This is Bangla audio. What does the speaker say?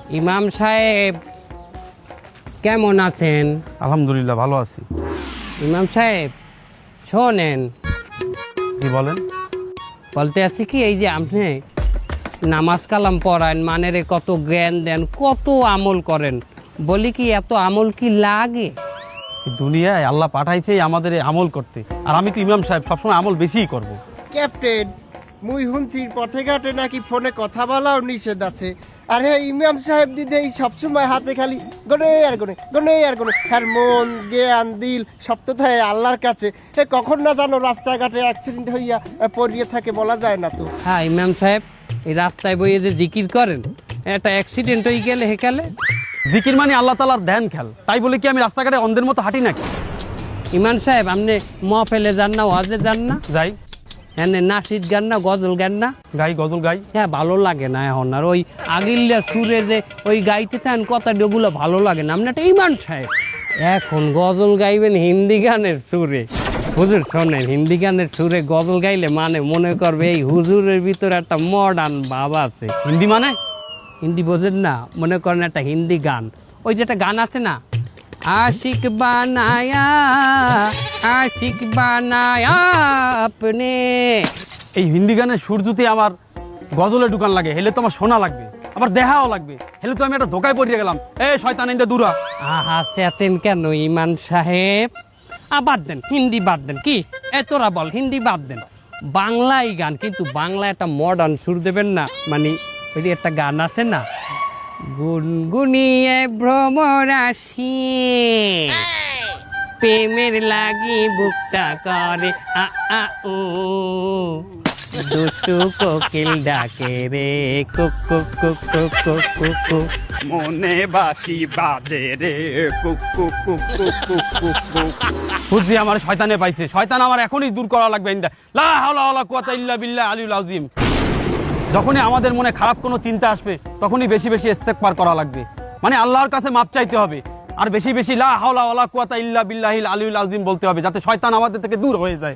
ইমাম সাহেব কেমন আছেন? আলহামদুলিল্লাহ ভালো আছি। ইমাম সাহেব শোনেন, কি বলেন? বলতে আছি কি, এই যে আপনি নামাজ কালাম পড়ান, মানেরে কত জ্ঞান দেন, কত আমল করেন, বলি কি এত আমল কি লাগে? এই দুনিয়ায় আল্লাহ পাঠাইছে আমাদের এই আমল করতে, আর আমি তো ইমাম সাহেব, সবসময় আমল বেশিই করব। ক্যাপ্টেন, মুই শুনছি পথে ঘাটে নাকি ফোনে কথা বলাও নিষেধ আছে। আর হ্যাঁ, ইমাম সাহেব দিদি সবসময় হাতে খালি গনে আর গনে গনে আর গনে, আর মন জ্ঞান দিল সব তো থাকে আল্লাহর কাছে। হে কখন না জানো রাস্তাঘাটে অ্যাক্সিডেন্ট হইয়া পড়িয়ে থাকে, বলা যায় না তো। হ্যাঁ ইমাম সাহেব, এই রাস্তায় বইয়ে যে জিকির করেন, একটা অ্যাক্সিডেন্ট হয়ে গেলে হেকালে। জিকির মানে আল্লাহ তাআলার ধ্যান খেল, তাই বলে কি আমি রাস্তাঘাটে অন্ধের মতো হাঁটি নাকি? ইমাম সাহেব আপনি মহফেলে যান না, ওয়াজে যান না, যাই, হ্যাঁ নাসিদ গান না, গজল গান না? গাই, গজল গাই। হ্যাঁ ভালো লাগে না এখন আর ওই আগিল্লা সুরে যে ওই গাইতে থাকেন কথা, ওগুলো ভালো লাগে না। আপনি একটা ইমাম সাহেব, এখন গজল গাইবেন হিন্দি গানের সুরে। হুজুর শোনেন, হিন্দি গানের সুরে গজল গাইলে মানে মনে করবে এই হুজুরের ভিতরে একটা মডার্ন ভাব আছে। হিন্দি মানে? হিন্দি বোঝেন না? মনে করেন একটা হিন্দি গান, ওই যে একটা গান আছে না, আশিক বানায়া, আশিক বানায়া আপনে। এই হিন্দি গানের সুর যদি আমার গজলে ঢুকান লাগে, হেলে তো আমার শোনা লাগবে, আবার দেখাও লাগবে, হেলে তো আমি একটা ধোকায় পড়িয়ে গেলাম। শয়তান ইন্দা দূরা। আহা চেতেন কেন ইমান সাহেব? বাদ দেন, হিন্দি বাদ দেন। কি তোরা বল, হিন্দি বাদ দেন, বাংলাই গান, কিন্তু বাংলা একটা মডার্ন সুর দেবেন না। মানে ওই যে একটা গান আছে না, গুনগুনিয়ে ভ্রমরাশি, প্রেমের লাগি বুকটা করে আ আ উ, দুষ্টু কোকিল ডাকে রে cook cook cook cook cook cook cook. মনে বাসি বাজে রে cook cook cook cook cook cook cook. বুঝছি আমার শয়তানে পাইছে, শয়তান আমার এখনই দূর করা লাগবে। ইন্দা লা হাওলা ওয়ালা কুওয়াতা ইল্লা বিল্লাহ আলিউল আযীম। যখনই আমাদের মনে খারাপ কোনো চিন্তা আসবে, তখনই বেশি বেশি ইস্তেগফার করা লাগবে, মানে আল্লাহর কাছে মাপ চাইতে হবে, আর বেশি বেশি লা হাওলা ওয়ালা কুওয়াতা ইল্লা বিল্লাহিল আলিউল আযীম বলতে হবে, যাতে শয়তান আমাদের থেকে দূর হয়ে যায়।